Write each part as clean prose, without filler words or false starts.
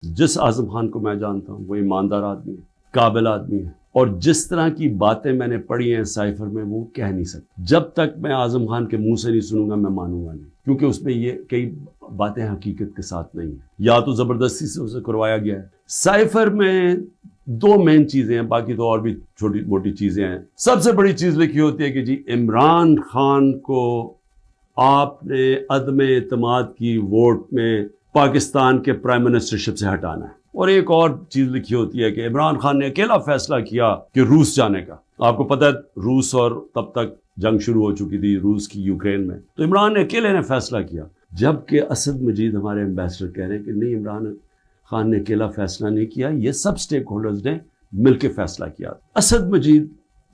جس اعظم خان کو میں جانتا ہوں وہ ایماندار آدمی ہے، قابل آدمی ہے، اور جس طرح کی باتیں میں نے پڑھی ہیں سائفر میں وہ کہہ نہیں سکتا۔ جب تک میں اعظم خان کے منہ سے نہیں سنوں گا میں مانوں گا نہیں، کیونکہ اس میں یہ کئی باتیں حقیقت کے ساتھ نہیں ہیں، یا تو زبردستی سے اسے کروایا گیا ہے۔ سائفر میں دو مین چیزیں ہیں، باقی تو اور بھی چھوٹی موٹی چیزیں ہیں۔ سب سے بڑی چیز لکھی ہوتی ہے کہ جی عمران خان کو آپ نے عدم اعتماد کی ووٹ میں پاکستان کے پرائم منسٹرشپ سے ہٹانا ہے، اور ایک اور چیز لکھی ہوتی ہے کہ عمران خان نے اکیلا فیصلہ کیا کہ روس جانے کا۔ آپ کو پتہ ہے روس اور تب تک جنگ شروع ہو چکی تھی روس کی یوکرین میں، تو عمران نے اکیلے نے فیصلہ کیا، جبکہ اسد مجید ہمارے ایمبیسڈر کہہ رہے ہیں کہ نہیں، عمران خان نے اکیلا فیصلہ نہیں کیا، یہ سب سٹیک ہولڈرز نے مل کے فیصلہ کیا۔ اسد مجید،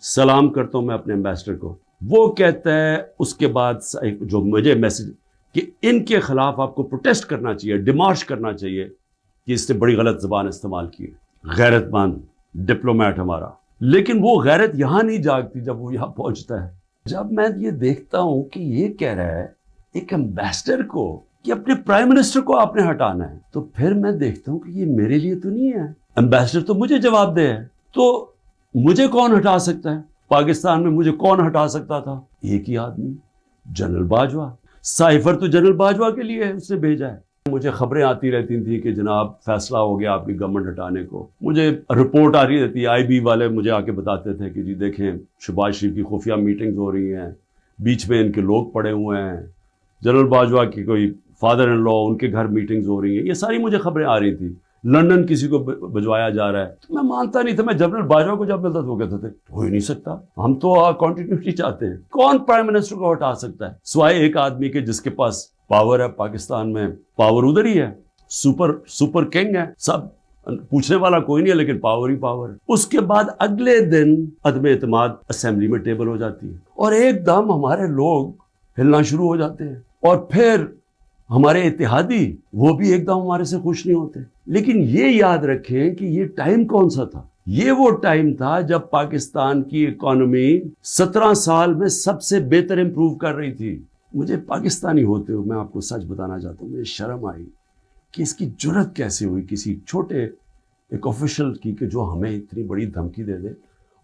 سلام کرتا ہوں میں اپنے ایمبیسڈر کو، وہ کہتا ہے اس کے بعد جو مجھے میسج کہ ان کے خلاف آپ کو پروٹیسٹ کرنا چاہیے، ڈیمارش کرنا چاہیے کہ اس نے بڑی غلط زبان استعمال کی ہے، غیرت مند ڈپلومیٹ ہمارا۔ لیکن وہ غیرت یہاں نہیں جاگتی جب وہ یہاں پہنچتا ہے۔ جب میں یہ دیکھتا ہوں کہ یہ کہہ رہا ہے ایک ایمبیسڈر کو کہ اپنے پرائم منسٹر کو آپ نے ہٹانا ہے، تو پھر میں دیکھتا ہوں کہ یہ میرے لیے تو نہیں ہے، ایمبیسڈر تو مجھے جواب دے ہے، تو مجھے کون ہٹا سکتا ہے؟ پاکستان میں مجھے کون ہٹا سکتا تھا؟ ایک ہی آدمی، جنرل باجوہ۔ سائفر تو جنرل باجوہ کے لیے اس نے بھیجا ہے۔ مجھے خبریں آتی رہتی تھیں کہ جناب فیصلہ ہو گیا آپ کی گورنمنٹ ہٹانے کو، مجھے رپورٹ آ رہی رہتی، آئی بی والے مجھے آ کے بتاتے تھے کہ جی دیکھیں شہباز شریف کی خفیہ میٹنگز ہو رہی ہیں، بیچ میں ان کے لوگ پڑے ہوئے ہیں، جنرل باجوہ کی کوئی فادر ان لا ان کے گھر میٹنگز ہو رہی ہیں، یہ ساری مجھے خبریں آ رہی تھیں۔ لندن کسی کو بھجوایا جا رہا ہے، تو میں مانتا نہیں تھا۔ میں جنرل باجوہ کو جب ملتا تو وہ کہتے تھے ہو ہی نہیں سکتا، ہم تو کنٹینیوٹی چاہتے ہیں۔ کون پرائم منسٹر کو ہٹا سکتا ہے سوائے ایک آدمی کے جس کے پاس پاور ہے؟ پاکستان میں پاور ادھر ہی ہے، سپر کنگ ہے، سب پوچھنے والا کوئی نہیں ہے، لیکن پاور ہی پاور ہے۔ اس کے بعد اگلے دن عدم اعتماد اسمبلی میں ٹیبل ہو جاتی ہے، اور ایک دم ہمارے لوگ ہلنا شروع ہو جاتے ہیں، اور پھر ہمارے اتحادی وہ بھی ایک دم ہمارے سے خوش نہیں ہوتے۔ لیکن یہ یاد رکھیں کہ یہ ٹائم کون سا تھا؟ یہ وہ ٹائم تھا جب پاکستان کی اکانومی 17 سال میں سب سے بہتر امپروو کر رہی تھی۔ مجھے پاکستانی ہوتے ہوئے میں آپ کو سچ بتانا چاہتا ہوں، مجھے شرم آئی کہ اس کی جرت کیسے ہوئی کسی چھوٹے ایک آفیشل کی کہ جو ہمیں اتنی بڑی دھمکی دے دے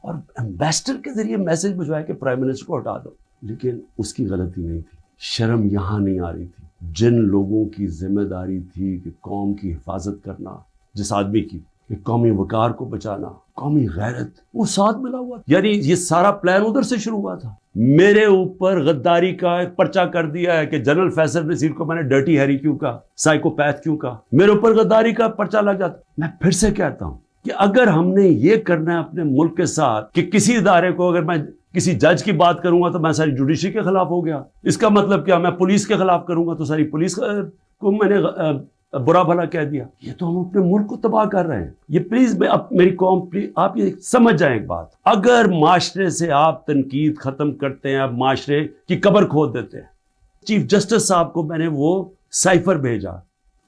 اور ایمبیسڈر کے ذریعے میسج بھجوائے کہ پرائم منسٹر کو ہٹا دو۔ لیکن اس کی غلطی نہیں تھی، شرم یہاں نہیں آ رہی تھی۔ جن لوگوں کی ذمہ داری تھی کہ قوم کی حفاظت کرنا، جس آدمی کی کہ قومی وقار کو بچانا، قومی غیرت، وہ ساتھ ملا ہوا تھا۔ یعنی یہ سارا پلان ادھر سے شروع ہوا تھا۔ میرے اوپر غداری کا ایک پرچہ کر دیا ہے کہ جنرل فیصل نذیر کو میں نے ڈرٹی ہیری کیوں کہا، سائیکوپیتھ کیوں کہا، میرے اوپر غداری کا پرچہ لگ جاتا۔ میں پھر سے کہتا ہوں کہ اگر ہم نے یہ کرنا ہے اپنے ملک کے ساتھ کہ کسی ادارے کو، اگر میں کسی جج کی بات کروں گا تو میں ساری جوڈیشری کے خلاف ہو گیا، اس کا مطلب کیا؟ میں پولیس کے خلاف کروں گا تو ساری پولیس کو میں نے برا بھلا کہہ دیا۔ یہ تو ہم اپنے ملک کو تباہ کر رہے ہیں۔ یہ پلیز میری قوم، پلیز آپ یہ سمجھ جائیں ایک بات، اگر معاشرے سے آپ تنقید ختم کرتے ہیں، آپ معاشرے کی قبر کھود دیتے ہیں۔ چیف جسٹس صاحب کو میں نے وہ سائفر بھیجا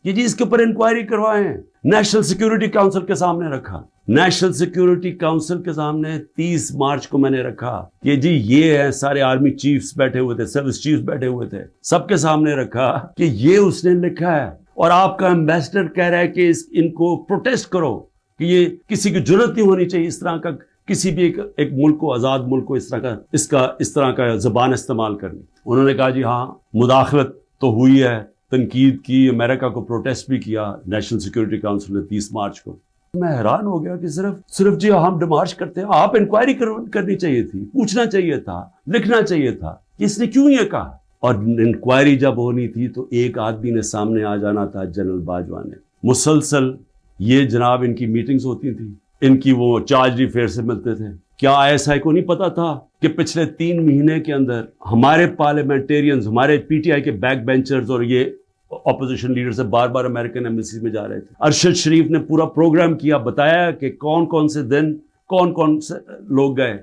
کہ جی اس کے اوپر انکوائری کروائیں، نیشنل سیکیورٹی کاؤنسل کے سامنے رکھا، نیشنل سیکیورٹی کاؤنسل کے سامنے 30 مارچ کو میں نے رکھا کہ جی یہ ہے، سارے آرمی چیفز بیٹھے ہوئے تھے، سروس چیفز بیٹھے ہوئے تھے، سب کے سامنے رکھا کہ یہ اس نے لکھا ہے، اور آپ کا ایمبیسڈر کہہ رہا ہے کہ ان کو پروٹیسٹ کرو کہ یہ کسی کی جرت نہیں ہونی چاہیے اس طرح کا، کسی بھی ایک ملک کو، آزاد ملک کو اس طرح کا زبان استعمال کرنی۔ انہوں نے کہا جی ہاں مداخلت تو ہوئی ہے، تنقید کی، امریکہ کو پروٹیسٹ بھی کیا نیشنل سیکیورٹی کاؤنسل نے 30 مارچ کو۔ میں حیران ہو گیا کہ صرف جی ہم ڈیمارش کرتے ہیں، آپ انکوائری کرنی چاہیے تھی، پوچھنا چاہیے تھا، لکھنا چاہیے تھا کہ اس نے کیوں یہ کہا۔ اور انکوائری جب ہونی تھی تو ایک آدمی نے سامنے آ جانا تھا، جنرل باجوہ نے۔ مسلسل یہ جناب ان کی میٹنگز ہوتی تھی، ان کی وہ چارج افیئر سے ملتے تھے۔ کیا ISI کو نہیں پتا تھا کہ پچھلے 3 مہینے کے اندر ہمارے پارلیمنٹیرینز، ہمارے PTI کے بیک بینچرز اور یہ اپوزیشن لیڈر سے بار بار امریکن ایمبیسی میں جا رہے تھے۔ ارشد شریف نے پورا پروگرام کیا، بتایا کہ کون سے دن کون سے لوگ گئے۔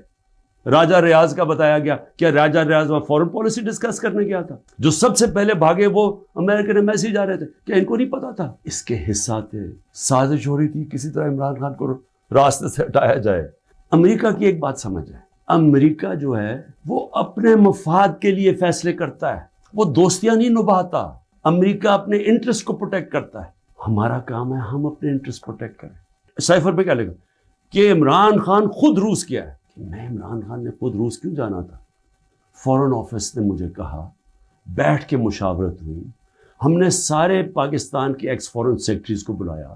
راجہ ریاض کا بتایا گیا، کیا راجہ ریاض وہاں فورن پالیسی ڈسکس کرنے گیا تھا؟ جو سب سے پہلے بھاگے وہ امریکن ایمبیسی جا رہے تھے، کیا ان کو نہیں پتا تھا؟ اس کے حصہ تھے، سازش ہو رہی تھی کسی طرح عمران خان کو راستے سے ہٹایا جائے۔ امریکہ کی ایک بات سمجھ ہے، امریکہ جو ہے وہ اپنے مفاد کے لیے فیصلے کرتا ہے، وہ دوستیاں نہیں نبھاتا۔ امریکہ اپنے انٹرسٹ کو پروٹیکٹ کرتا ہے۔ ہمارا کام ہے ہم اپنے انٹرسٹ پروٹیکٹ کریں. سائفر پہ کیا لکھا کہ عمران خان خود روس گیا ہے. میں عمران خان نے خود روس کیوں جانا تھا؟ فورن آفس نے مجھے کہا, بیٹھ کے مشاورت ہوئی, ہم نے سارے پاکستان کے ایکس فورن سیکرٹریز کو بلایا,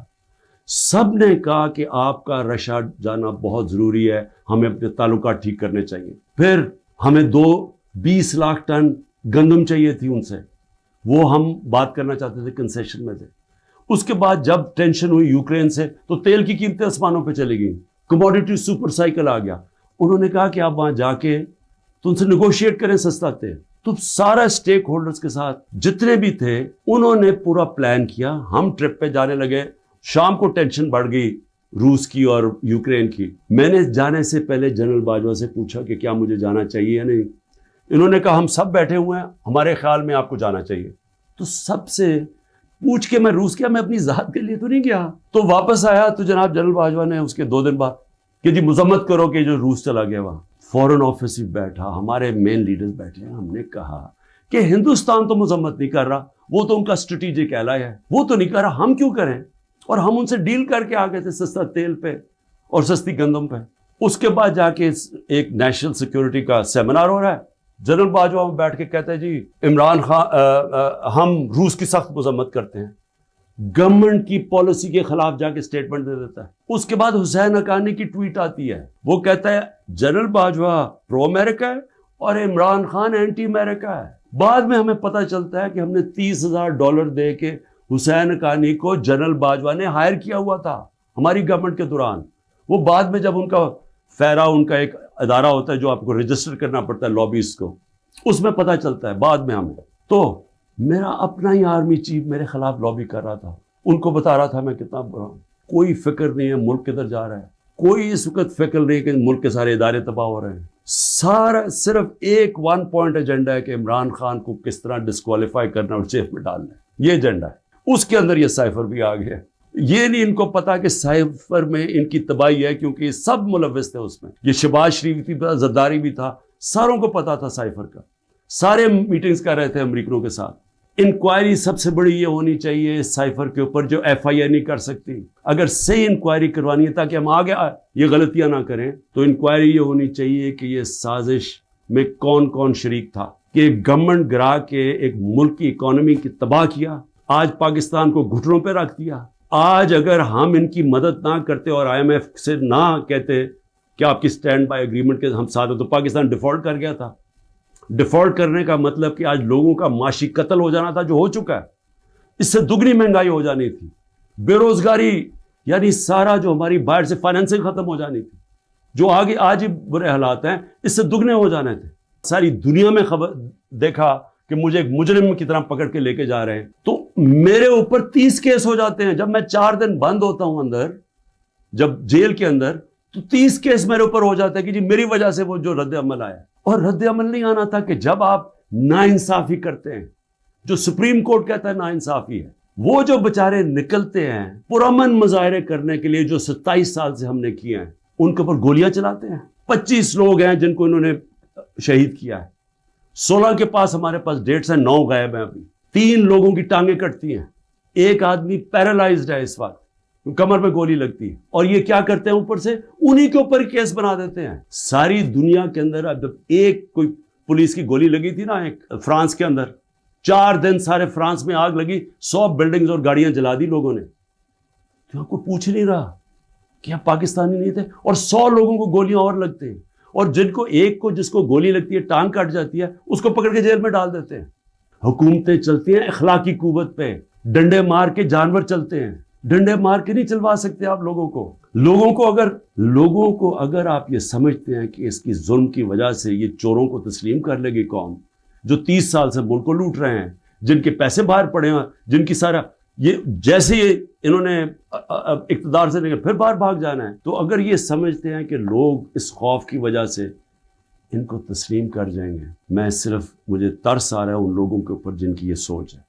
سب نے کہا کہ آپ کا رشیا جانا بہت ضروری ہے, ہمیں اپنے تعلقات ٹھیک کرنے چاہیے. پھر ہمیں 20 لاکھ ٹن گندم چاہیے تھی ان سے, وہ ہم بات کرنا چاہتے تھے کنسیشن میں سے. اس کے بعد جب ٹینشن ہوئی یوکرین سے تو تیل کی قیمتیں آسمانوں پہ چلی گئیں, کموڈیٹی سپر سائیکل آ گیا. انہوں نے کہا کہ آپ وہاں جا کے تو ان سے نیگوشیٹ کریں سستا تیل. تو سارا اسٹیک ہولڈرز کے ساتھ جتنے بھی تھے انہوں نے پورا پلان کیا. ہم ٹرپ پہ جانے لگے, شام کو ٹینشن بڑھ گئی روس کی اور یوکرین کی. میں نے جانے سے پہلے جنرل باجوہ سے پوچھا کہ کیا مجھے جانا چاہیے یا نہیں. انہوں نے کہا ہم سب بیٹھے ہوئے ہیں, ہمارے خیال میں آپ کو جانا چاہیے. تو سب سے پوچھ کے میں روس گیا, میں اپنی ذات کے لیے تو نہیں گیا. تو واپس آیا تو جناب جنرل باجوہ نے اس کے 2 دن بعد کہ جی مذمت کرو کہ جو روس چلا گیا وہاں. فورن آفس ہی بیٹھا, ہمارے مین لیڈرز بیٹھے ہیں. ہم نے کہا کہ ہندوستان تو مذمت نہیں کر رہا, وہ تو ان کا اسٹریٹجک ایلائی ہے, وہ تو نہیں کر رہا, ہم کیوں کریں. اور ہم ان سے ڈیل کر کے آ گئے تھے سستا تیل پہ اور سستی گندم پہ. اس کے بعد جا کے ایک نیشنل سیکیورٹی کا سیمینار ہو رہا ہے. جنرل باجوہ بیٹھ کے کہتا ہے جی عمران خان ہم روس کی سخت مذمت کرتے ہیں. گورنمنٹ کی پالیسی کے خلاف جا کے سٹیٹمنٹ دے دیتا ہے. اس کے بعد حسین حقانی کی ٹویٹ آتی ہے, وہ کہتا ہے جنرل باجوہ پرو امریکہ ہے اور عمران خان اینٹی امریکہ ہے. بعد میں ہمیں پتہ چلتا ہے کہ ہم نے $30,000 دے کے حسین حقانی کو جنرل باجوہ نے ہائر کیا ہوا تھا ہماری گورنمنٹ کے دوران. وہ بعد میں جب ان کا فیرا, ان کا ایک ادارہ ہوتا ہے جو آپ کو رجسٹر کرنا پڑتا ہے لابیز کو, اس میں پتہ چلتا ہے بعد میں ہمیں. تو میرا اپنا ہی آرمی چیف میرے خلاف لابی کر رہا تھا, ان کو بتا رہا تھا میں کتنا برا ہوں. کوئی فکر نہیں ہے ملک کدھر جا رہا ہے, کوئی اس وقت فکر نہیں کہ ملک کے سارے ادارے تباہ ہو رہے ہیں. سارا صرف ایک 1 پوائنٹ ایجنڈا ہے کہ عمران خان کو کس طرح ڈسکوالیفائی کرنا اور جیل میں ڈالنا ہے, یہ ایجنڈا ہے. اس کے اندر یہ سائفر بھی آ گیا. یہ نہیں ان کو پتا کہ سائفر میں ان کی تباہی ہے, کیونکہ یہ سب ملوث تھے اس میں. یہ شہباز شریف بھی تھا, زرداری بھی تھا, ساروں کو پتا تھا سائفر کا. سارے میٹنگز کر رہے تھے امریکنوں کے ساتھ. انکوائری سب سے بڑی یہ ہونی چاہیے سائفر کے اوپر جو FIA نہیں کر سکتی. اگر صحیح انکوائری کروانی ہے تاکہ ہم آگے یہ غلطیاں نہ کریں, تو انکوائری یہ ہونی چاہیے کہ یہ سازش میں کون کون شریک تھا کہ گورنمنٹ گرا کے ایک ملک کی اکانومی کی تباہ کیا, آج پاکستان کو گھٹنوں پہ رکھ دیا. آج اگر ہم ان کی مدد نہ کرتے اور IMF سے نہ کہتے کہ آپ کی سٹینڈ بائی ایگریمنٹ کے ہم ساتھ ہیں, تو پاکستان ڈیفالٹ کر گیا تھا. ڈیفالٹ کرنے کا مطلب کہ آج لوگوں کا معاشی قتل ہو جانا تھا, جو ہو چکا ہے. اس سے دگنی مہنگائی ہو جانی تھی, بے روزگاری یعنی سارا جو ہماری باہر سے فائنینسنگ ختم ہو جانی تھی, جو آگے آج ہی برے حالات ہیں اس سے دگنے ہو جانے تھے. ساری دنیا میں خبر دیکھا کہ مجھے ایک مجرم کی طرح پکڑ کے لے کے جا رہے ہیں, تو میرے اوپر 30 کیس ہو جاتے ہیں. جب میں 4 دن بند ہوتا ہوں اندر, جب جیل کے اندر, تو 30 کیس میرے اوپر ہو جاتے ہیں کہ جی میری وجہ سے وہ جو رد عمل آیا. اور رد عمل نہیں آنا تھا کہ جب آپ ناانصافی کرتے ہیں, جو سپریم کورٹ کہتا ہے ناانصافی ہے, وہ جو بےچارے نکلتے ہیں پرامن مظاہرے کرنے کے لیے جو 27 سال سے ہم نے کیے ہیں, ان کے اوپر گولیاں چلاتے ہیں. 25 لوگ ہیں جن کو انہوں نے شہید کیا ہے, 16 کے پاس ہمارے پاس ڈیٹس ہیں, 9 غائب ہیں ابھی. 3 لوگوں کی ٹانگیں کٹتی ہیں, ایک آدمی پیرالائزڈ ہے اس وقت, کمر میں گولی لگتی ہے. اور یہ کیا کرتے ہیں اوپر سے انہی کے اوپر کیس بنا دیتے ہیں. ساری دنیا کے اندر اب جب ایک کوئی پولیس کی گولی لگی تھی نا ایک فرانس کے اندر, 4 دن سارے فرانس میں آگ لگی, 100 بلڈنگز اور گاڑیاں جلا دی لوگوں نے. تو آپ کو پوچھ نہیں رہا کہ آپ پاکستانی نہیں تھے, اور 100 لوگوں کو گولیاں اور لگتے ہیں, اور جن کو ایک کو جس کو گولی لگتی ہے ٹانگ کٹ جاتی ہے اس کو پکڑ کے جیل میں ڈال دیتے ہیں. حکومتیں چلتی ہیں اخلاقی قوت پہ, ڈنڈے مار کے جانور چلتے ہیں, ڈنڈے مار کے نہیں چلوا سکتے آپ لوگوں کو. اگر آپ یہ سمجھتے ہیں کہ اس کی ظلم کی وجہ سے یہ چوروں کو تسلیم کر لے گی قوم, جو 30 سال سے ملک کو لوٹ رہے ہیں, جن کے پیسے باہر پڑے ہیں, جن کی سارا یہ جیسے انہوں نے اقتدار سے لے کے پھر باہر بھاگ جانا ہے, تو اگر یہ سمجھتے ہیں کہ لوگ اس خوف کی وجہ سے ان کو تسلیم کر جائیں گے, مجھے ترس آ رہا ہے ان لوگوں کے اوپر جن کی یہ سوچ ہے.